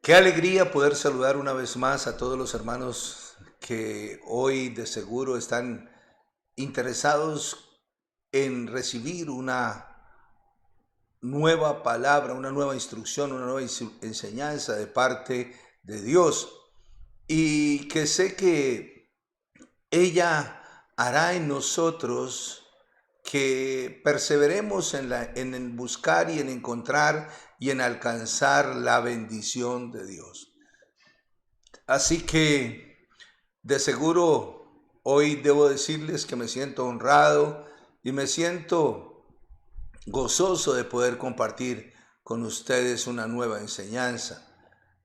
Qué alegría poder saludar una vez más a todos los hermanos que hoy de seguro están interesados en recibir una nueva palabra, una nueva instrucción, una nueva enseñanza de parte de Dios. Y que sé que ella hará en nosotros que perseveremos en el buscar y en encontrar y en alcanzar la bendición de Dios. Así que de seguro hoy debo decirles que me siento honrado y me siento gozoso de poder compartir con ustedes una nueva enseñanza,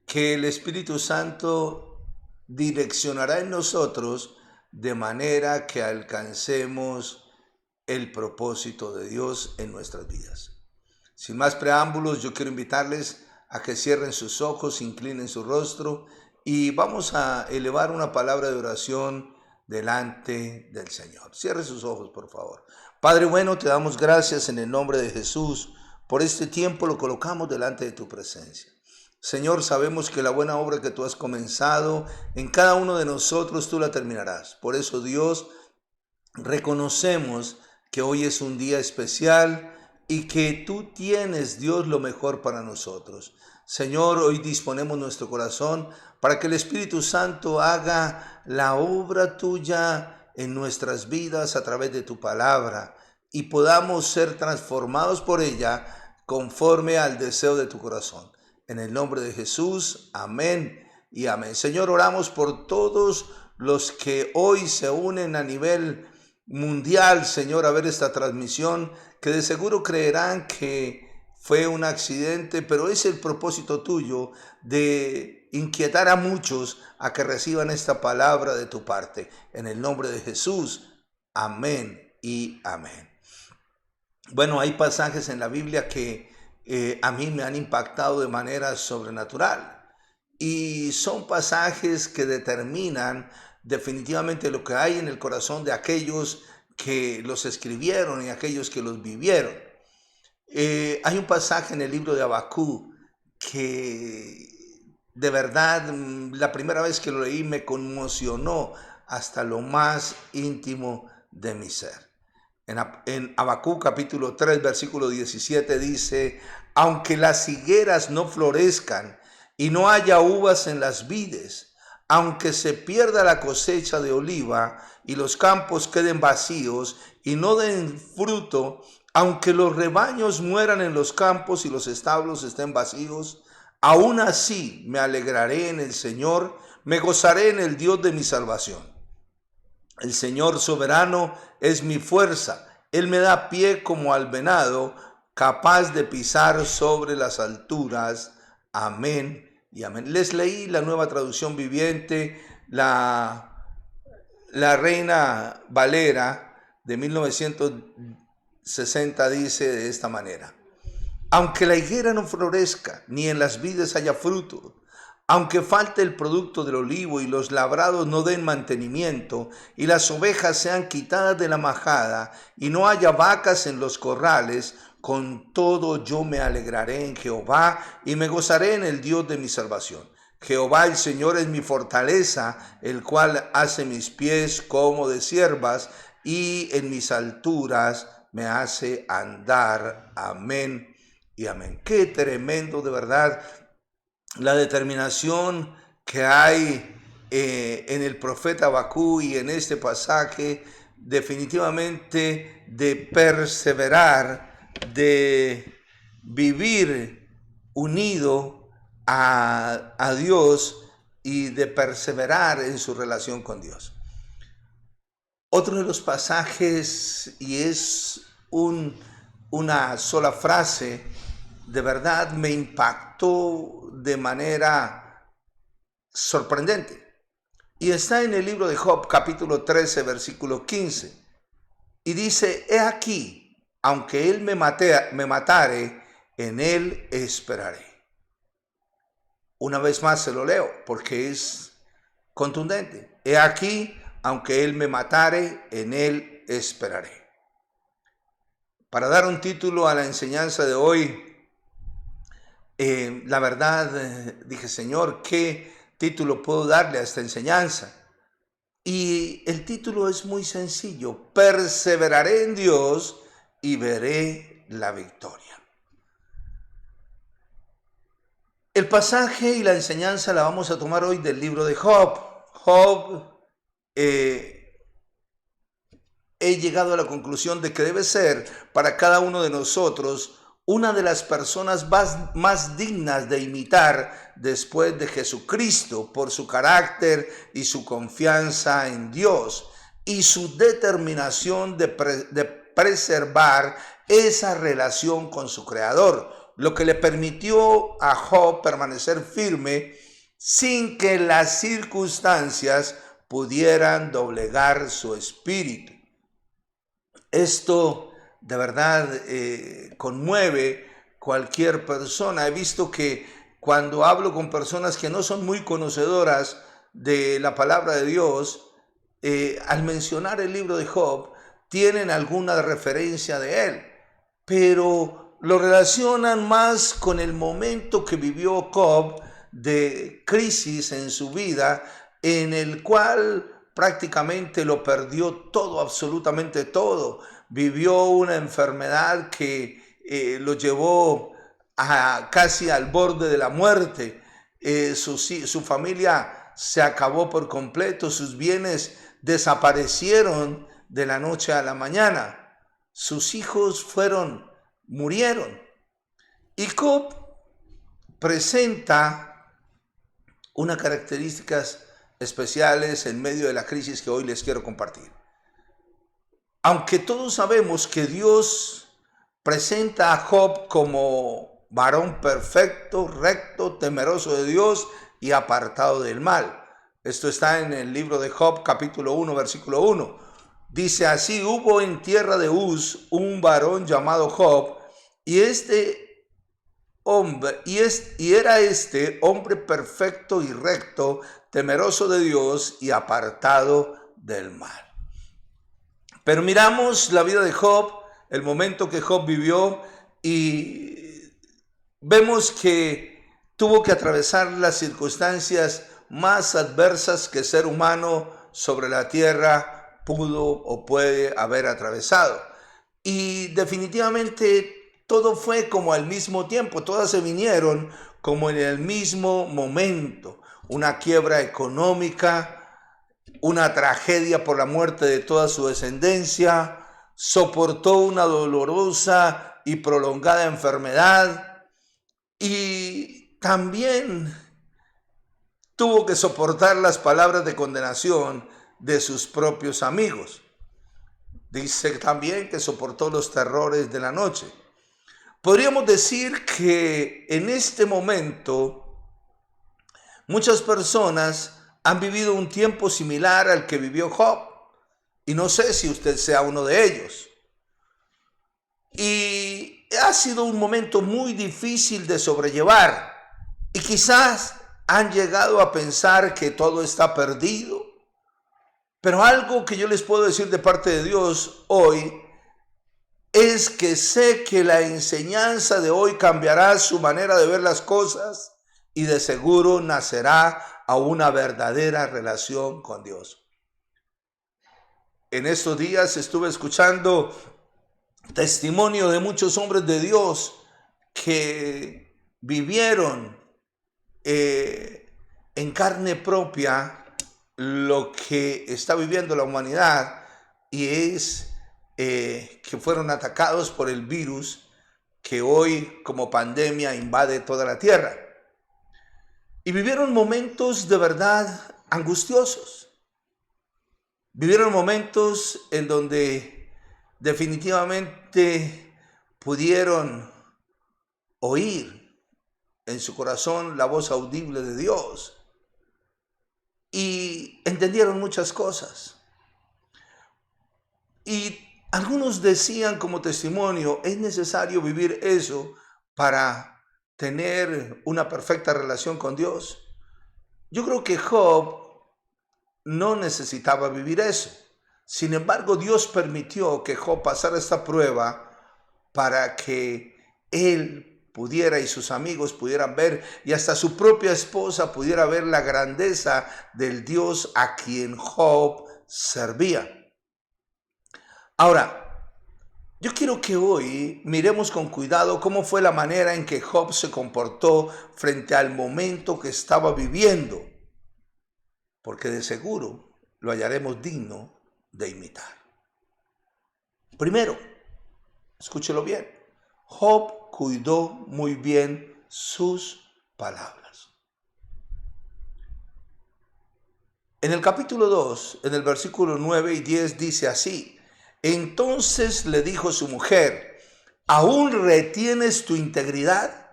que el Espíritu Santo direccionará en nosotros de manera que alcancemos el propósito de Dios en nuestras vidas. Sin más preámbulos, yo quiero invitarles a que cierren sus ojos, inclinen su rostro y vamos a elevar una palabra de oración delante del Señor. Cierre sus ojos, por favor. Padre bueno, te damos gracias en el nombre de Jesús. Por este tiempo lo colocamos delante de tu presencia. Señor, sabemos que la buena obra que tú has comenzado en cada uno de nosotros, tú la terminarás. Por eso, Dios, reconocemos que hoy es un día especial y que tú tienes, Dios, lo mejor para nosotros. Señor, hoy disponemos nuestro corazón para que el Espíritu Santo haga la obra tuya en nuestras vidas a través de tu palabra y podamos ser transformados por ella conforme al deseo de tu corazón. En el nombre de Jesús, amén y amén. Señor, oramos por todos los que hoy se unen a nivel mundial, Señor, a ver esta transmisión, que de seguro creerán que fue un accidente, pero es el propósito tuyo de inquietar a muchos a que reciban esta palabra de tu parte. En el nombre de Jesús, amén y amén. Bueno, hay pasajes en la Biblia que a mí me han impactado de manera sobrenatural. Y son pasajes que determinan definitivamente lo que hay en el corazón de aquellos que los escribieron y aquellos que los vivieron. Hay un pasaje en el libro de Habacuc que de verdad la primera vez que lo leí me conmocionó hasta lo más íntimo de mi ser. En Habacuc capítulo 3 versículo 17 dice: aunque las higueras no florezcan y no haya uvas en las vides, aunque se pierda la cosecha de oliva y los campos queden vacíos y no den fruto, aunque los rebaños mueran en los campos y los establos estén vacíos, aún así me alegraré en el Señor, me gozaré en el Dios de mi salvación. El Señor soberano es mi fuerza. Él me da pie como al venado, capaz de pisar sobre las alturas. Amén y amén. Les leí la Nueva Traducción Viviente, la Reina Valera de 1960 dice de esta manera: aunque la higuera no florezca, ni en las vides haya fruto, aunque falte el producto del olivo y los labrados no den mantenimiento, y las ovejas sean quitadas de la majada, y no haya vacas en los corrales, con todo yo me alegraré en Jehová, y me gozaré en el Dios de mi salvación. Jehová el Señor es mi fortaleza, el cual hace mis pies como de ciervas, y en mis alturas me hace andar. Amén y amén. Qué tremendo, de verdad, la determinación que hay en el profeta Habacuc y en este pasaje, definitivamente de perseverar, de vivir unido a Dios y de perseverar en su relación con Dios. Otro de los pasajes, y es una sola frase, de verdad me impactó de manera sorprendente. Y está en el libro de Job, capítulo 13, versículo 15. Y dice: he aquí, aunque él me matare, en él esperaré. Una vez más se lo leo porque es contundente. He aquí, aunque él me matare, en él esperaré. Para dar un título a la enseñanza de hoy, La verdad, dije, Señor, ¿qué título puedo darle a esta enseñanza? Y el título es muy sencillo: perseveraré en Dios y veré la victoria. El pasaje y la enseñanza la vamos a tomar hoy del libro de Job. Job, he llegado a la conclusión de que debe ser para cada uno de nosotros una de las personas más dignas de imitar después de Jesucristo, por su carácter y su confianza en Dios y su determinación de preservar esa relación con su Creador, lo que le permitió a Job permanecer firme sin que las circunstancias pudieran doblegar su espíritu. Esto de verdad conmueve cualquier persona. He visto que cuando hablo con personas que no son muy conocedoras de la palabra de Dios, al mencionar el libro de Job, tienen alguna referencia de él, pero lo relacionan más con el momento que vivió Job de crisis en su vida, en el cual prácticamente lo perdió todo, absolutamente todo. Vivió una enfermedad que lo llevó casi al borde de la muerte. Su familia se acabó por completo, sus bienes desaparecieron de la noche a la mañana, sus hijos murieron. Y Job presenta unas características especiales en medio de la crisis que hoy les quiero compartir. Aunque todos sabemos que Dios presenta a Job como varón perfecto, recto, temeroso de Dios y apartado del mal. Esto está en el libro de Job, capítulo 1, versículo 1. Dice así: hubo en tierra de Uz un varón llamado Job, y era este hombre perfecto y recto, temeroso de Dios y apartado del mal. Pero miramos la vida de Job, el momento que Job vivió, y vemos que tuvo que atravesar las circunstancias más adversas que el ser humano sobre la tierra pudo o puede haber atravesado. Y definitivamente todo fue como al mismo tiempo, todas se vinieron como en el mismo momento. Una quiebra económica, una tragedia por la muerte de toda su descendencia, soportó una dolorosa y prolongada enfermedad y también tuvo que soportar las palabras de condenación de sus propios amigos. Dice también que soportó los terrores de la noche. Podríamos decir que en este momento muchas personas han vivido un tiempo similar al que vivió Job, y no sé si usted sea uno de ellos. Y ha sido un momento muy difícil de sobrellevar, y quizás han llegado a pensar que todo está perdido. Pero algo que yo les puedo decir de parte de Dios hoy es que sé que la enseñanza de hoy cambiará su manera de ver las cosas y de seguro nacerá a una verdadera relación con Dios. En estos días estuve escuchando testimonio de muchos hombres de Dios que vivieron en carne propia lo que está viviendo la humanidad, y es que fueron atacados por el virus que hoy como pandemia invade toda la tierra. Y vivieron momentos de verdad angustiosos. Vivieron momentos en donde definitivamente pudieron oír en su corazón la voz audible de Dios y entendieron muchas cosas. Y algunos decían como testimonio: es necesario vivir eso para tener una perfecta relación con Dios. Yo creo que Job no necesitaba vivir eso. Sin embargo, Dios permitió que Job pasara esta prueba para que él pudiera y sus amigos pudieran ver, y hasta su propia esposa pudiera ver la grandeza del Dios a quien Job servía. Ahora, yo quiero que hoy miremos con cuidado cómo fue la manera en que Job se comportó frente al momento que estaba viviendo, porque de seguro lo hallaremos digno de imitar. Primero, escúchelo bien, Job cuidó muy bien sus palabras. En el capítulo 2, en el versículo 9 y 10 dice así: entonces le dijo su mujer, ¿aún retienes tu integridad?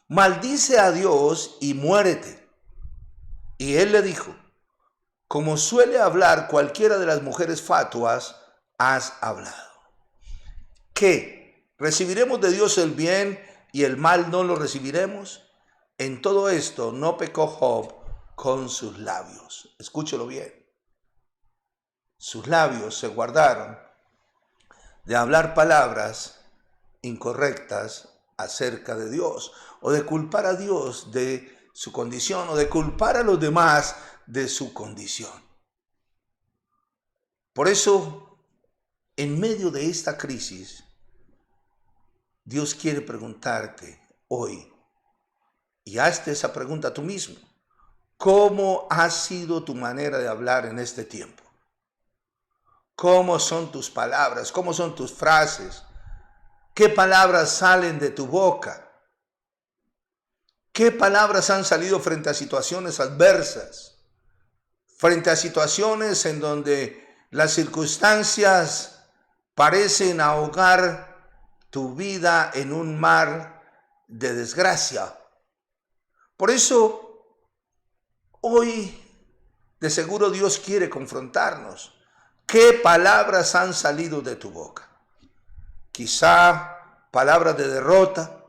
Maldice a Dios y muérete. Y él le dijo, como suele hablar cualquiera de las mujeres fatuas, has hablado. ¿Qué? ¿Recibiremos de Dios el bien y el mal no lo recibiremos? En todo esto no pecó Job con sus labios. Escúchelo bien. Sus labios se guardaron de hablar palabras incorrectas acerca de Dios, o de culpar a Dios de su condición, o de culpar a los demás de su condición. Por eso, en medio de esta crisis, Dios quiere preguntarte hoy, y hazte esa pregunta tú mismo: ¿cómo ha sido tu manera de hablar en este tiempo? ¿Cómo son tus palabras? ¿Cómo son tus frases? ¿Qué palabras salen de tu boca? ¿Qué palabras han salido frente a situaciones adversas? Frente a situaciones en donde las circunstancias parecen ahogar tu vida en un mar de desgracia. Por eso, hoy de seguro Dios quiere confrontarnos. ¿Qué palabras han salido de tu boca? Quizá palabras de derrota,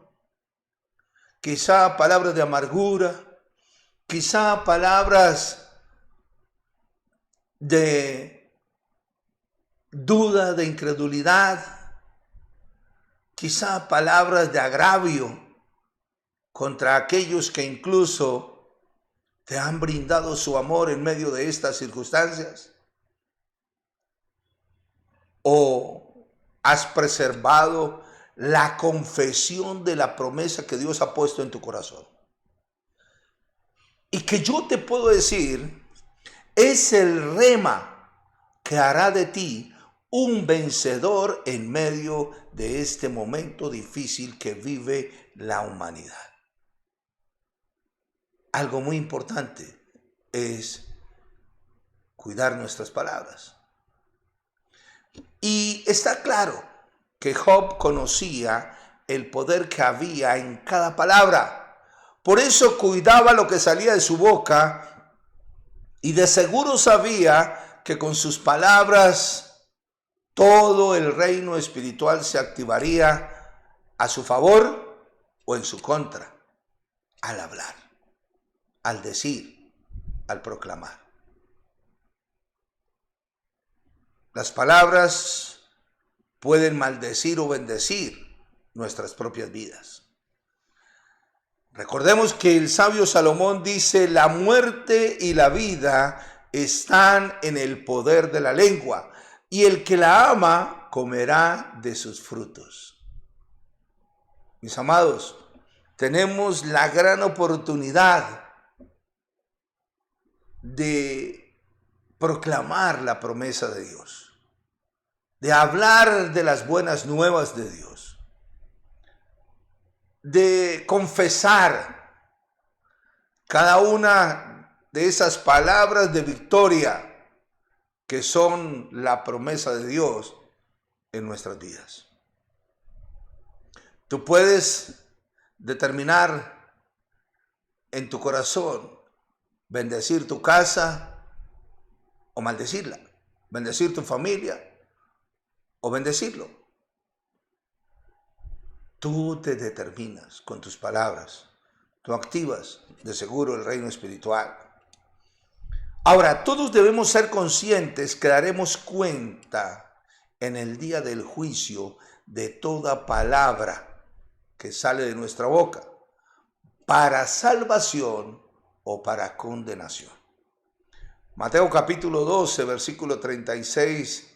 quizá palabras de amargura, quizá palabras de duda, de incredulidad, quizá palabras de agravio contra aquellos que incluso te han brindado su amor en medio de estas circunstancias. ¿O has preservado la confesión de la promesa que Dios ha puesto en tu corazón? Y que yo te puedo decir, es el rema que hará de ti un vencedor en medio de este momento difícil que vive la humanidad. Algo muy importante es cuidar nuestras palabras. Y está claro que Job conocía el poder que había en cada palabra. Por eso cuidaba lo que salía de su boca, y de seguro sabía que con sus palabras todo el reino espiritual se activaría a su favor o en su contra, al hablar, al decir, al proclamar. Las palabras pueden maldecir o bendecir nuestras propias vidas. Recordemos que el sabio Salomón dice: la muerte y la vida están en el poder de la lengua, y el que la ama comerá de sus frutos. Mis amados, tenemos la gran oportunidad de proclamar la promesa de Dios, de hablar de las buenas nuevas de Dios, de confesar cada una de esas palabras de victoria que son la promesa de Dios en nuestras vidas. Tú puedes determinar en tu corazón bendecir tu casa o maldecirla, bendecir tu familia o bendecirlo. Tú te determinas con tus palabras. Tú activas de seguro el reino espiritual. Ahora, todos debemos ser conscientes que daremos cuenta en el día del juicio de toda palabra que sale de nuestra boca, para salvación o para condenación. Mateo capítulo 12, versículo 36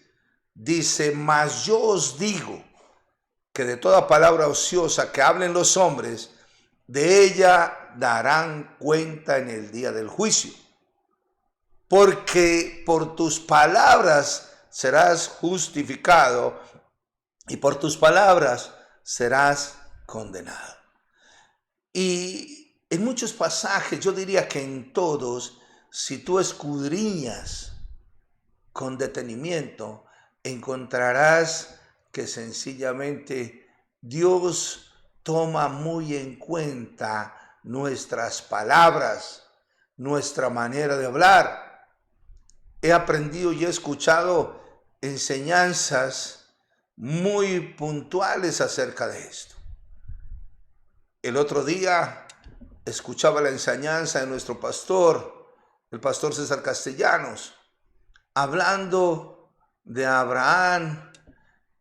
dice: mas yo os digo que de toda palabra ociosa que hablen los hombres, de ella darán cuenta en el día del juicio. Porque por tus palabras serás justificado y por tus palabras serás condenado. Y en muchos pasajes, yo diría que en todos, si tú escudriñas con detenimiento, encontrarás que sencillamente Dios toma muy en cuenta nuestras palabras, nuestra manera de hablar. He aprendido y he escuchado enseñanzas muy puntuales acerca de esto. El otro día escuchaba la enseñanza de nuestro pastor, el pastor César Castellanos, hablando de Abraham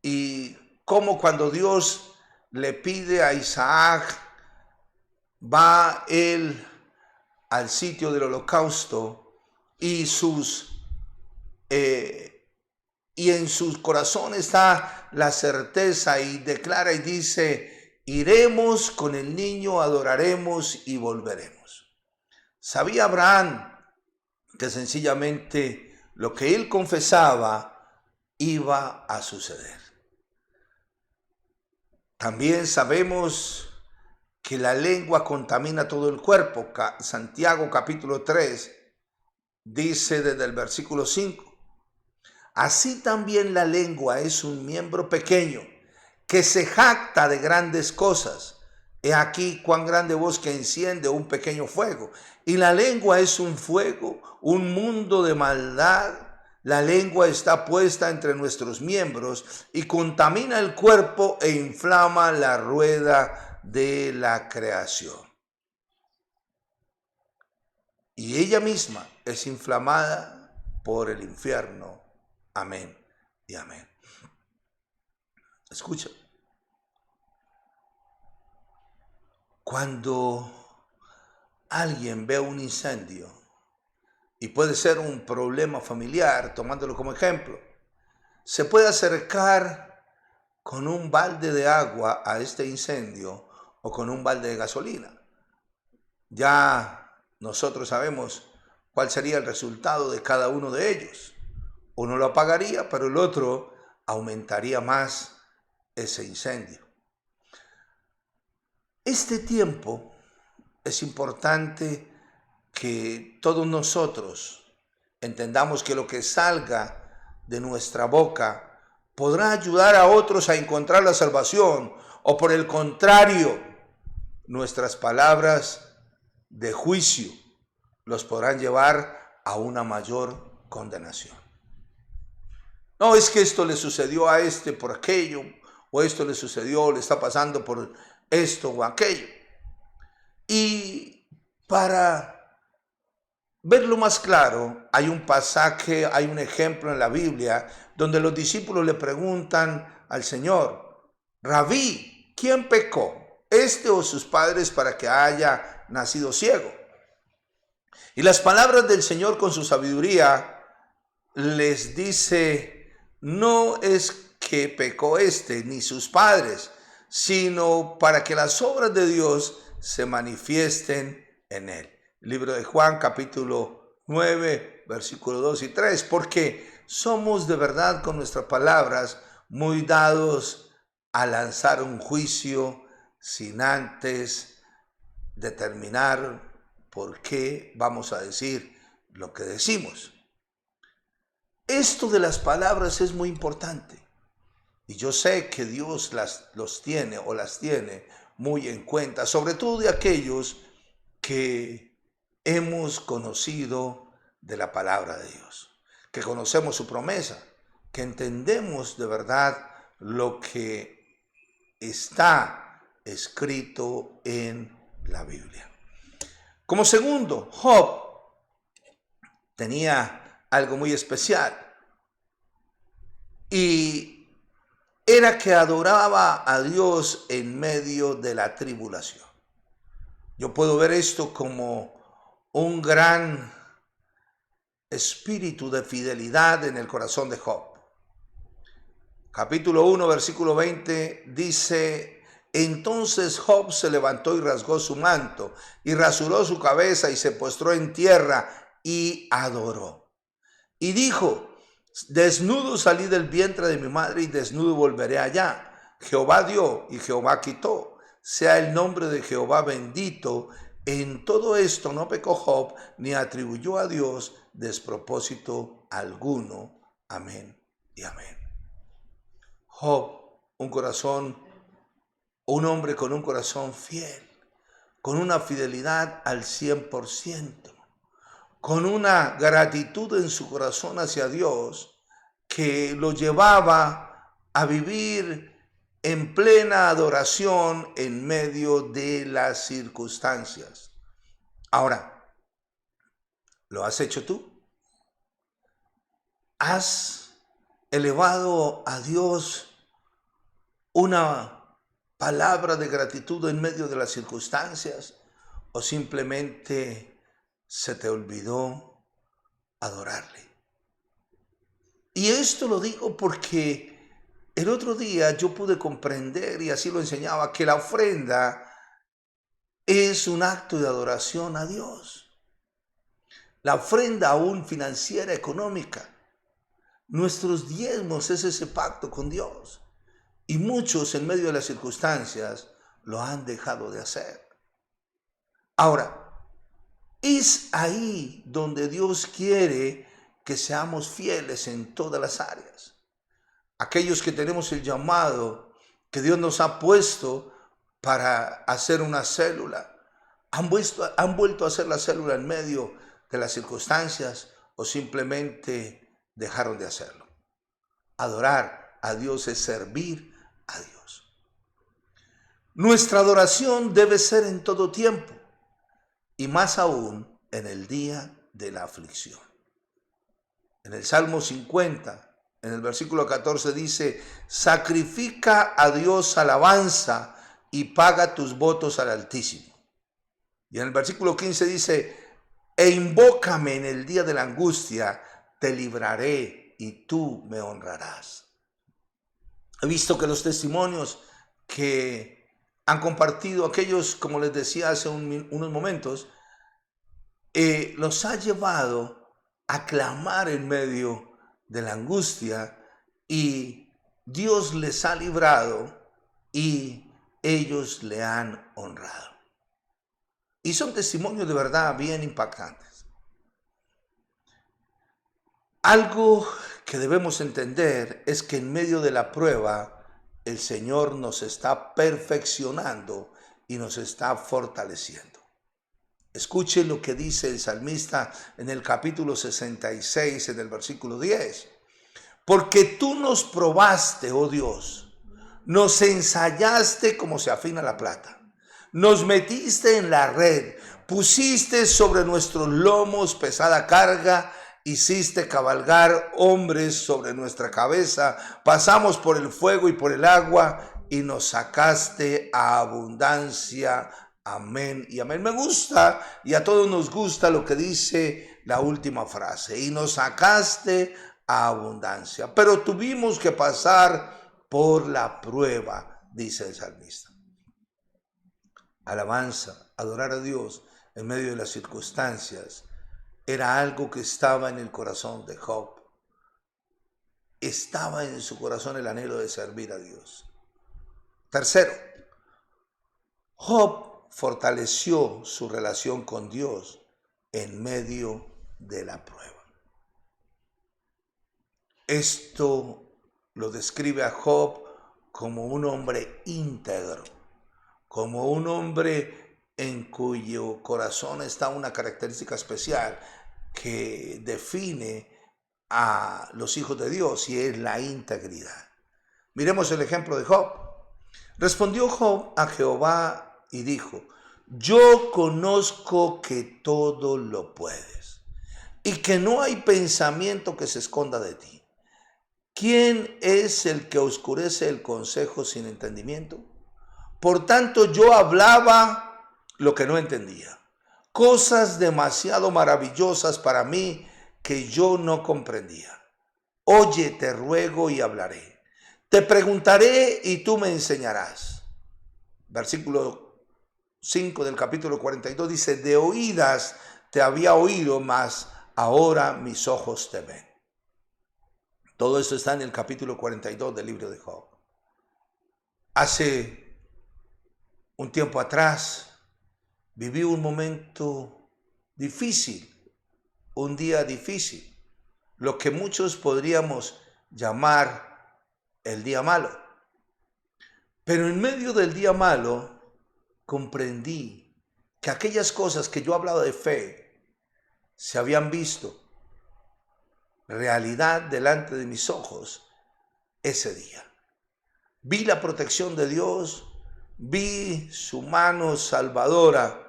y cómo cuando Dios le pide a Isaac, va él al sitio del holocausto y en su corazón está la certeza y declara y dice: iremos con el niño, adoraremos y volveremos. Sabía Abraham que sencillamente lo que él confesaba iba a suceder. También sabemos que la lengua contamina todo el cuerpo. Santiago capítulo 3 dice desde el versículo 5: así también la lengua es un miembro pequeño que se jacta de grandes cosas. He aquí cuán grande bosque enciende un pequeño fuego. Y la lengua es un fuego, un mundo de maldad. La lengua está puesta entre nuestros miembros y contamina el cuerpo e inflama la rueda de la creación. Y ella misma es inflamada por el infierno. Amén y amén. Escucha. Cuando alguien ve un incendio, y puede ser un problema familiar, tomándolo como ejemplo, se puede acercar con un balde de agua a este incendio o con un balde de gasolina. Ya nosotros sabemos cuál sería el resultado de cada uno de ellos. Uno lo apagaría, pero el otro aumentaría más ese incendio. Este tiempo es importante que todos nosotros entendamos que lo que salga de nuestra boca podrá ayudar a otros a encontrar la salvación, o por el contrario, nuestras palabras de juicio los podrán llevar a una mayor condenación. No es que esto le sucedió a este por aquello, o esto le sucedió, le está pasando por esto o aquello. Y para verlo más claro, hay un pasaje, hay un ejemplo en la Biblia donde los discípulos le preguntan al Señor: Rabí, ¿quién pecó, este o sus padres, para que haya nacido ciego? Y las palabras del Señor, con su sabiduría, les dice: no es que pecó este ni sus padres, sino para que las obras de Dios se manifiesten en él. Libro de Juan capítulo 9, versículos 2 y 3, porque somos de verdad con nuestras palabras muy dados a lanzar un juicio sin antes determinar por qué vamos a decir lo que decimos. Esto de las palabras es muy importante, y yo sé que Dios los tiene o las tiene muy en cuenta, sobre todo de aquellos que hemos conocido de la palabra de Dios, que conocemos su promesa, que entendemos de verdad lo que está escrito en la Biblia. Como segundo, Job tenía algo muy especial, y era que adoraba a Dios en medio de la tribulación. Yo puedo ver esto como un gran espíritu de fidelidad en el corazón de Job. Capítulo 1, versículo 20 dice: entonces Job se levantó y rasgó su manto y rasuró su cabeza y se postró en tierra y adoró. Y dijo: desnudo salí del vientre de mi madre y desnudo volveré allá. Jehová dio y Jehová quitó. Sea el nombre de Jehová bendito. En todo esto no pecó Job ni atribuyó a Dios despropósito alguno. Amén y amén. Job, un hombre con un corazón fiel, con una fidelidad al 100%, con una gratitud en su corazón hacia Dios que lo llevaba a vivir en plena adoración en medio de las circunstancias. Ahora, ¿lo has hecho tú? ¿Has elevado a Dios una palabra de gratitud en medio de las circunstancias, o simplemente se te olvidó adorarle? Y esto lo digo porque el otro día yo pude comprender, y así lo enseñaba, que la ofrenda es un acto de adoración a Dios. La ofrenda aún financiera, económica. Nuestros diezmos es ese pacto con Dios. Y muchos en medio de las circunstancias lo han dejado de hacer. Ahora, es ahí donde Dios quiere que seamos fieles en todas las áreas. Aquellos que tenemos el llamado que Dios nos ha puesto para hacer una célula, han vuelto a hacer la célula en medio de las circunstancias o simplemente dejaron de hacerlo. Adorar a Dios es servir a Dios. Nuestra adoración debe ser en todo tiempo y más aún en el día de la aflicción. En el Salmo 50, en el versículo 14 dice: sacrifica a Dios alabanza y paga tus votos al Altísimo. Y en el versículo 15 dice: e invócame en el día de la angustia, te libraré y tú me honrarás. He visto que los testimonios que han compartido aquellos, como les decía hace unos momentos, los ha llevado a clamar en medio de la angustia y Dios les ha librado y ellos le han honrado. Y son testimonios de verdad bien impactantes. Algo que debemos entender es que en medio de la prueba el Señor nos está perfeccionando y nos está fortaleciendo. Escuche lo que dice el salmista en el capítulo 66, en el versículo 10. Porque tú nos probaste, oh Dios, nos ensayaste como se afina la plata. Nos metiste en la red, pusiste sobre nuestros lomos pesada carga, hiciste cabalgar hombres sobre nuestra cabeza, pasamos por el fuego y por el agua y nos sacaste a abundancia. Amén y amén. Me gusta, y a todos nos gusta lo que dice la última frase: y nos sacaste a abundancia. Pero tuvimos que pasar por la prueba, dice el salmista. Alabanza, adorar a Dios en medio de las circunstancias, era algo que estaba en el corazón de Job. Estaba en su corazón el anhelo de servir a Dios. Tercero, Job fortaleció su relación con Dios en medio de la prueba. Esto lo describe a Job como un hombre íntegro, como un hombre en cuyo corazón está una característica especial que define a los hijos de Dios, y es la integridad. Miremos el ejemplo de Job. Respondió Job a Jehová y dijo: yo conozco que todo lo puedes y que no hay pensamiento que se esconda de ti. ¿quién es el que oscurece el consejo sin entendimiento? Por tanto, yo hablaba lo que no entendía, cosas demasiado maravillosas para mí que yo no comprendía. Oye, te ruego y hablaré. Te preguntaré y tú me enseñarás. Versículo 5 del capítulo 42 dice, de oídas te había oído, mas ahora mis ojos te ven. Todo esto está en el capítulo 42 del libro de Job. Hace un tiempo atrás viví un momento difícil, un día difícil, lo que muchos podríamos llamar el día malo. Pero en medio del día malo comprendí que aquellas cosas que yo hablaba de fe se habían visto realidad delante de mis ojos ese día. Vi la protección de Dios, vi su mano salvadora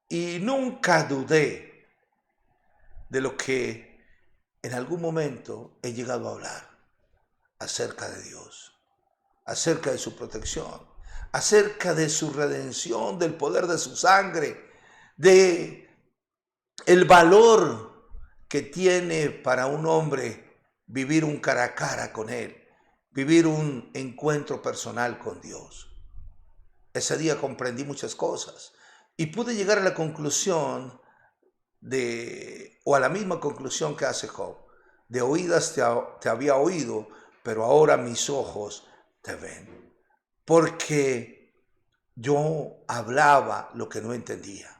y nunca dudé de lo que en algún momento he llegado a hablar acerca de Dios, acerca de su protección, acerca de su redención, del poder de su sangre, de el valor que tiene para un hombre vivir un cara a cara con Él, vivir un encuentro personal con Dios. Ese día comprendí muchas cosas y pude llegar a la conclusión o a la misma conclusión que hace Job. De oídas te había oído, pero ahora mis ojos te ven. Porque yo hablaba lo que no entendía.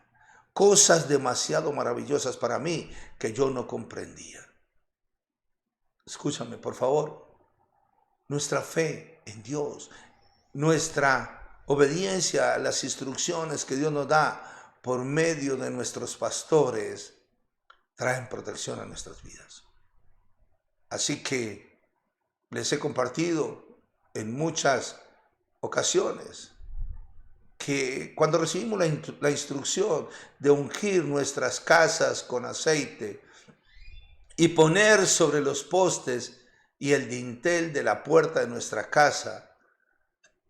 Cosas demasiado maravillosas para mí que yo no comprendía. Escúchame, por favor. Nuestra fe en Dios, nuestra obediencia a las instrucciones que Dios nos da por medio de nuestros pastores, traen protección a nuestras vidas. Así que les he compartido en muchas ocasiones que cuando recibimos la instrucción de ungir nuestras casas con aceite y poner sobre los postes y el dintel de la puerta de nuestra casa,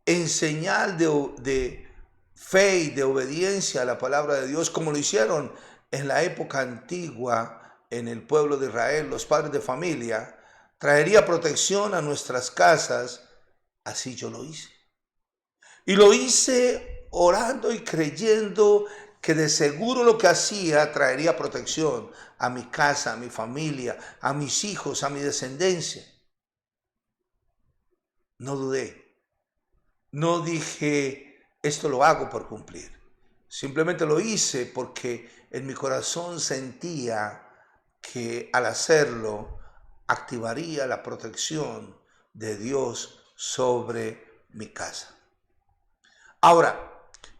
en señal de fe y de obediencia a la palabra de Dios, como lo hicieron en la época antigua en el pueblo de Israel, los padres de familia, traería protección a nuestras casas. Así yo lo hice. Y lo hice orando y creyendo que de seguro lo que hacía traería protección a mi casa, a mi familia, a mis hijos, a mi descendencia. No dudé. No dije, esto lo hago por cumplir. Simplemente lo hice porque en mi corazón sentía que al hacerlo activaría la protección de Dios sobre mi casa. Ahora,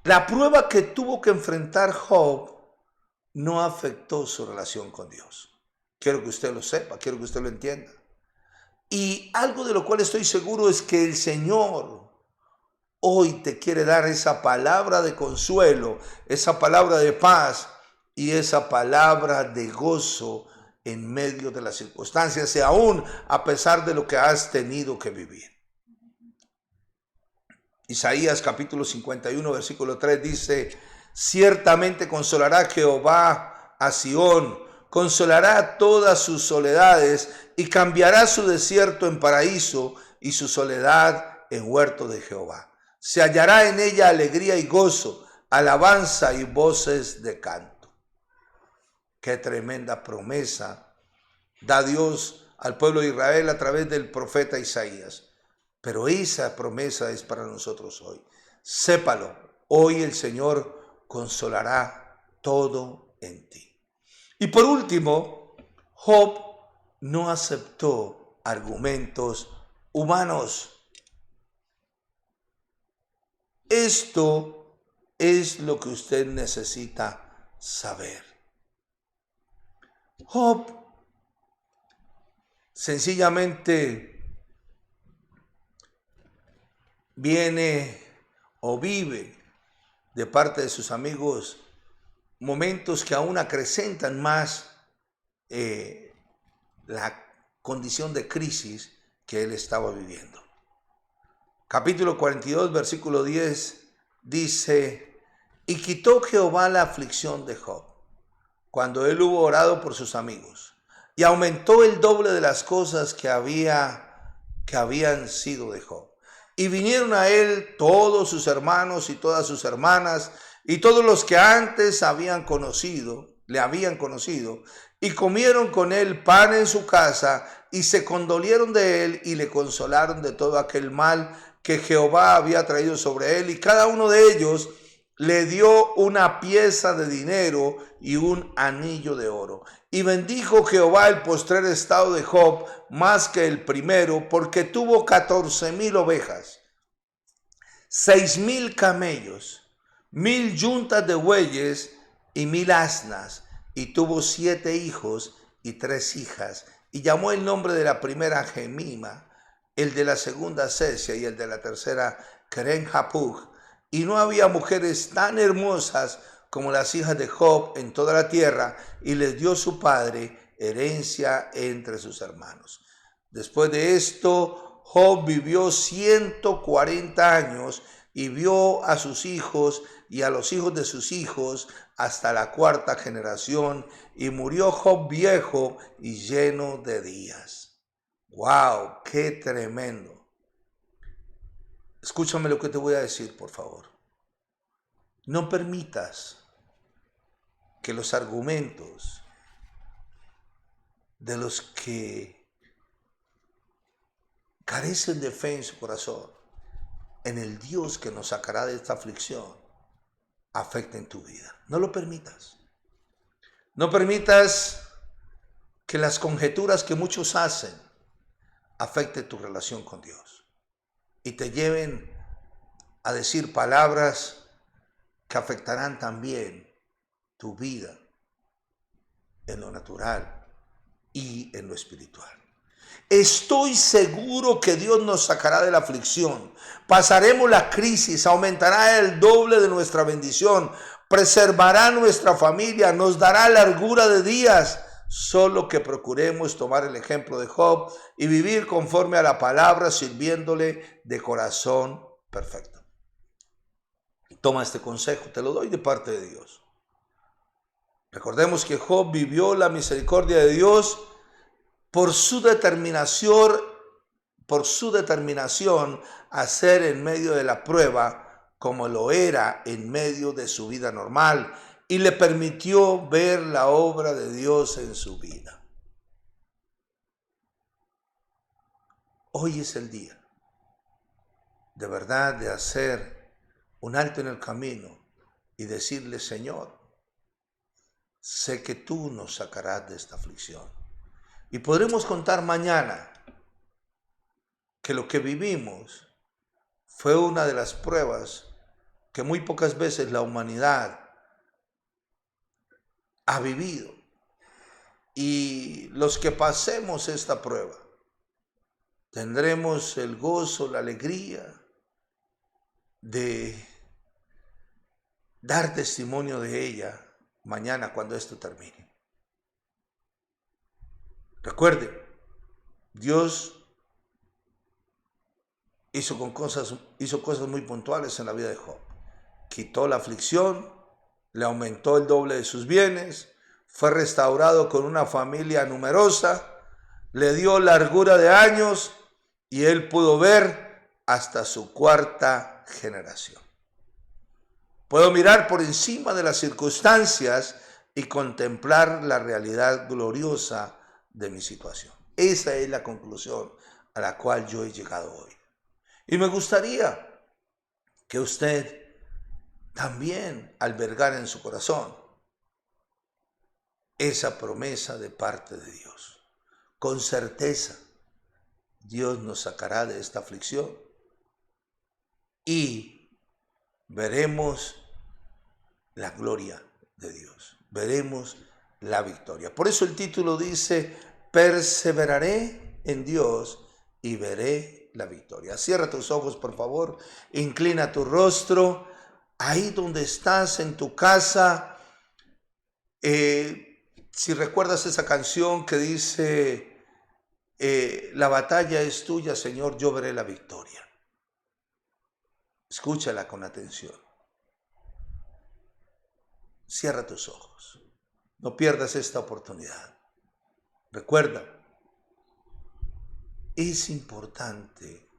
la prueba que tuvo que enfrentar Job no afectó su relación con Dios. Quiero que usted lo sepa, quiero que usted lo entienda. Y algo de lo cual estoy seguro es que el Señor hoy te quiere dar esa palabra de consuelo, esa palabra de paz y esa palabra de gozo en medio de las circunstancias y aún a pesar de lo que has tenido que vivir. Isaías capítulo 51, versículo 3 dice, ciertamente consolará Jehová a Sión, consolará todas sus soledades y cambiará su desierto en paraíso y su soledad en huerto de Jehová. Se hallará en ella alegría y gozo, alabanza y voces de canto. Qué tremenda promesa da Dios al pueblo de Israel a través del profeta Isaías. Pero esa promesa es para nosotros hoy. Sépalo, hoy el Señor consolará todo en ti. Y por último, Job no aceptó argumentos humanos. Esto es lo que usted necesita saber. Job sencillamente viene o vive de parte de sus amigos momentos que aún acrecentan más la condición de crisis que él estaba viviendo. Capítulo 42, versículo 10 dice: y quitó Jehová la aflicción de Job, cuando él hubo orado por sus amigos, y aumentó el doble de las cosas que habían sido de Job. Y vinieron a él todos sus hermanos y todas sus hermanas, y todos los que antes le habían conocido, y comieron con él pan en su casa, y se condolieron de él, y le consolaron de todo aquel mal que Jehová había traído sobre él. Y cada uno de ellos le dio una pieza de dinero y un anillo de oro. Y bendijo Jehová el postrer estado de Job más que el primero, porque tuvo 14,000 ovejas, 6,000 camellos, 1,000 yuntas de bueyes y 1,000 asnas. Y tuvo 7 hijos y 3 hijas. Y llamó el nombre de la primera Gemima, el de la segunda Sesia y el de la tercera Keren-Hapug. Y no había mujeres tan hermosas como las hijas de Job en toda la tierra, y les dio su padre herencia entre sus hermanos. Después de esto, Job vivió 140 años y vio a sus hijos y a los hijos de sus hijos hasta la 4ª generación, y murió Job viejo y lleno de días. ¡Wow! ¡Qué tremendo! Escúchame lo que te voy a decir, por favor. No permitas que los argumentos de los que carecen de fe en su corazón, en el Dios que nos sacará de esta aflicción, afecten tu vida. No lo permitas. No permitas que las conjeturas que muchos hacen afecten tu relación con Dios y te lleven a decir palabras que afectarán también tu vida en lo natural y en lo espiritual. Estoy seguro que Dios nos sacará de la aflicción, pasaremos la crisis, aumentará el doble de nuestra bendición, preservará nuestra familia, nos dará largura de días, solo que procuremos tomar el ejemplo de Job y vivir conforme a la palabra, sirviéndole de corazón perfecto. Toma este consejo, te lo doy de parte de Dios. Recordemos que Job vivió la misericordia de Dios por su determinación a ser en medio de la prueba como lo era en medio de su vida normal, y le permitió ver la obra de Dios en su vida. Hoy es el día, de verdad, de hacer un alto en el camino y decirle: Señor, sé que tú nos sacarás de esta aflicción. Y podremos contar mañana que lo que vivimos fue una de las pruebas que muy pocas veces la humanidad ha vivido. Y los que pasemos esta prueba tendremos el gozo, la alegría de dar testimonio de ella mañana cuando esto termine. Recuerde, Dios hizo cosas muy puntuales en la vida de Job. Quitó la aflicción, le aumentó el doble de sus bienes, fue restaurado con una familia numerosa, le dio largura de años y él pudo ver hasta su 4ª generación. Puedo mirar por encima de las circunstancias y contemplar la realidad gloriosa de mi situación. Esa es la conclusión a la cual yo he llegado hoy. Y me gustaría que usted también albergara en su corazón esa promesa de parte de Dios. Con certeza, Dios nos sacará de esta aflicción y veremos la gloria de Dios. Veremos la victoria. Por eso el título dice: perseveraré en Dios y veré la victoria. Cierra tus ojos, por favor. Inclina tu rostro. Ahí donde estás, en tu casa. Si recuerdas esa canción que dice: la batalla es tuya, Señor, yo veré la victoria. Escúchala con atención. Cierra tus ojos. No pierdas esta oportunidad. Recuerda, es importante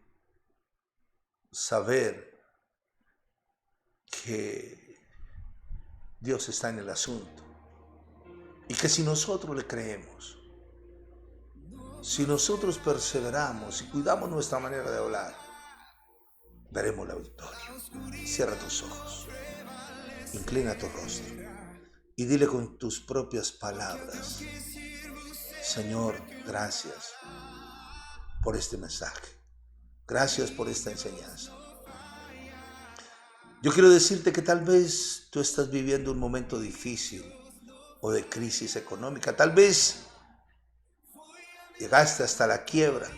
saber que Dios está en el asunto y que si nosotros le creemos, si nosotros perseveramos y cuidamos nuestra manera de hablar, veremos la victoria. Cierra tus ojos, inclina tu rostro y dile con tus propias palabras: Señor, gracias por este mensaje. Gracias por esta enseñanza. Yo quiero decirte que tal vez tú estás viviendo un momento difícil o de crisis económica. Tal vez llegaste hasta la quiebra.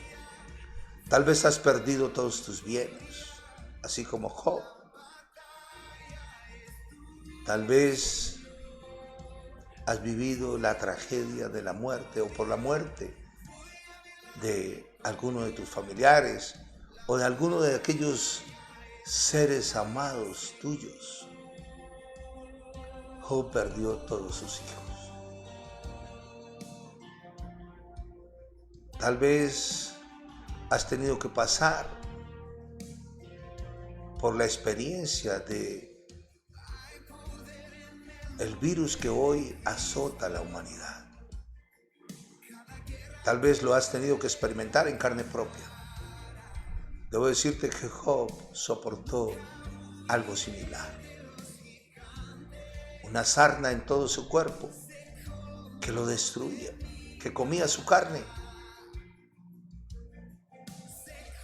Tal vez has perdido todos tus bienes, así como Job. Tal vez has vivido la tragedia de la muerte o por la muerte de alguno de tus familiares o de alguno de aquellos seres amados tuyos. Job perdió todos sus hijos. Tal vez has tenido que pasar por la experiencia de el virus que hoy azota a la humanidad. Tal vez lo has tenido que experimentar en carne propia. Debo decirte que Job soportó algo similar. Una sarna en todo su cuerpo que lo destruía, que comía su carne.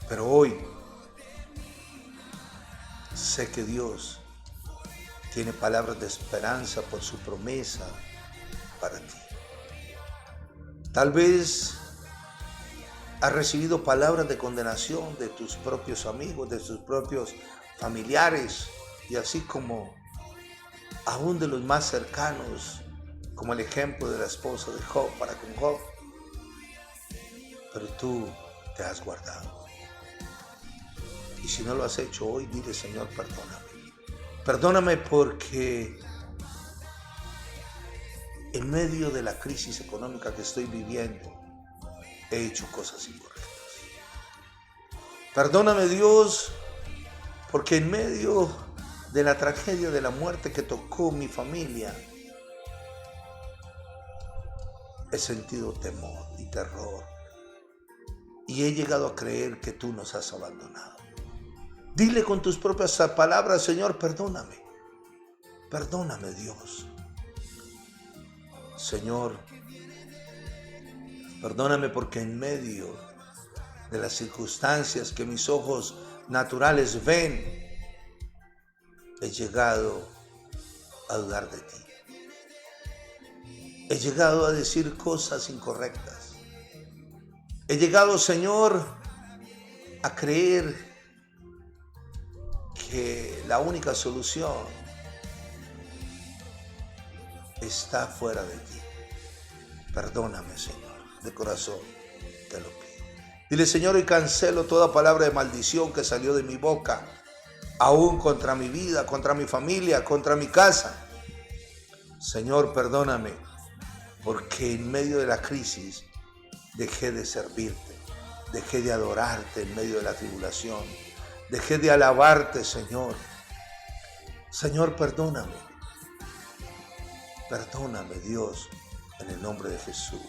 Pero hoy sé que Dios tiene palabras de esperanza por su promesa para ti. Tal vez has recibido palabras de condenación de tus propios amigos, de tus propios familiares y así como aún de los más cercanos, como el ejemplo de la esposa de Job para con Job. Pero tú te has guardado. Y si no lo has hecho hoy, dile: Señor, perdóname. Perdóname porque en medio de la crisis económica que estoy viviendo, he hecho cosas incorrectas. Perdóname, Dios, porque en medio de la tragedia de la muerte que tocó mi familia, he sentido temor y terror y he llegado a creer que tú nos has abandonado. Dile con tus propias palabras: Señor, perdóname. Perdóname, Dios. Señor, perdóname porque en medio de las circunstancias que mis ojos naturales ven, he llegado a dudar de ti. He llegado a decir cosas incorrectas. He llegado, Señor, a creer que la única solución está fuera de ti. Perdóname, Señor, de corazón te lo pido. Dile: Señor, y cancelo toda palabra de maldición que salió de mi boca, aún contra mi vida, contra mi familia, contra mi casa. Señor, perdóname, porque en medio de la crisis dejé de servirte, dejé de adorarte en medio de la tribulación, dejé de alabarte, Señor. Señor, perdóname. Perdóname, Dios, en el nombre de Jesús,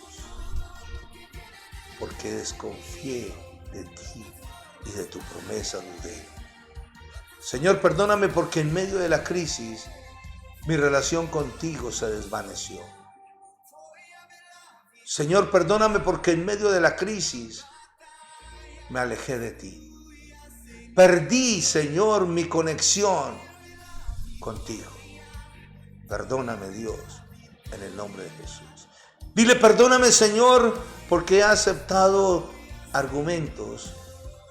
porque desconfié de ti y de tu promesa dudé. Señor, perdóname porque en medio de la crisis mi relación contigo se desvaneció. Señor, perdóname porque en medio de la crisis me alejé de ti. Perdí, Señor, mi conexión contigo. Perdóname, Dios, en el nombre de Jesús. Dile: perdóname, Señor, porque he aceptado argumentos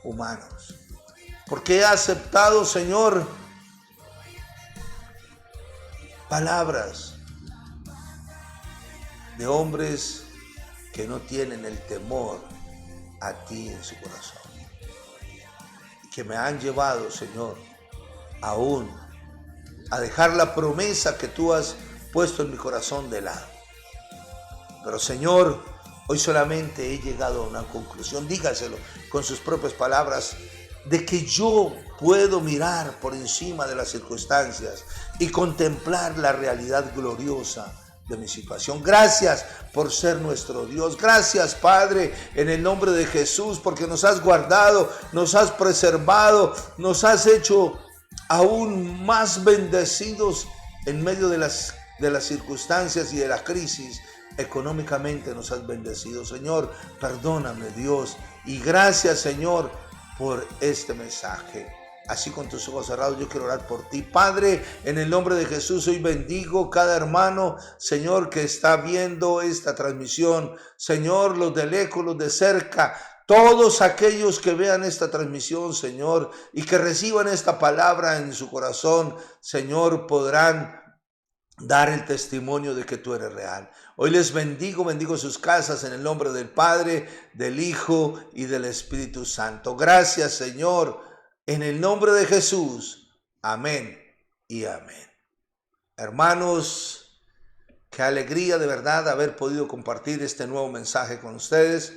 humanos. Porque he aceptado, Señor, palabras de hombres que no tienen el temor a ti en su corazón. Y que me han llevado, Señor, aún a dejar la promesa que tú has puesto en mi corazón de lado. Pero Señor, hoy solamente he llegado a una conclusión, dígaselo con sus propias palabras, de que yo puedo mirar por encima de las circunstancias y contemplar la realidad gloriosa de mi situación. Gracias por ser nuestro Dios. Gracias, Padre, en el nombre de Jesús, porque nos has guardado, nos has preservado, nos has hecho aún más bendecidos en medio de las circunstancias y de la crisis. Económicamente nos has bendecido, Señor. Perdóname, Dios, y gracias, Señor, por este mensaje. Así, con tus ojos cerrados, yo quiero orar por ti. Padre, en el nombre de Jesús, hoy bendigo cada hermano, Señor, que está viendo esta transmisión. Señor, los de lejos, los de cerca, todos aquellos que vean esta transmisión, Señor, y que reciban esta palabra en su corazón, Señor, podrán dar el testimonio de que tú eres real. Hoy les bendigo sus casas en el nombre del Padre, del Hijo y del Espíritu Santo. Gracias, Señor, en el nombre de Jesús. Amén y amén. Hermanos, qué alegría de verdad haber podido compartir este nuevo mensaje con ustedes,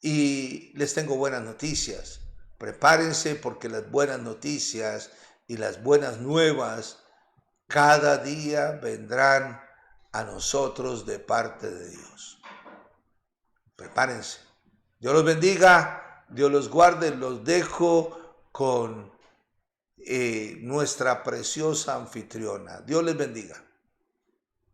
y les tengo buenas noticias. Prepárense, porque las buenas noticias y las buenas nuevas cada día vendrán a nosotros de parte de Dios. Prepárense. Dios los bendiga, Dios los guarde. Los dejo con nuestra preciosa anfitriona. Dios les bendiga.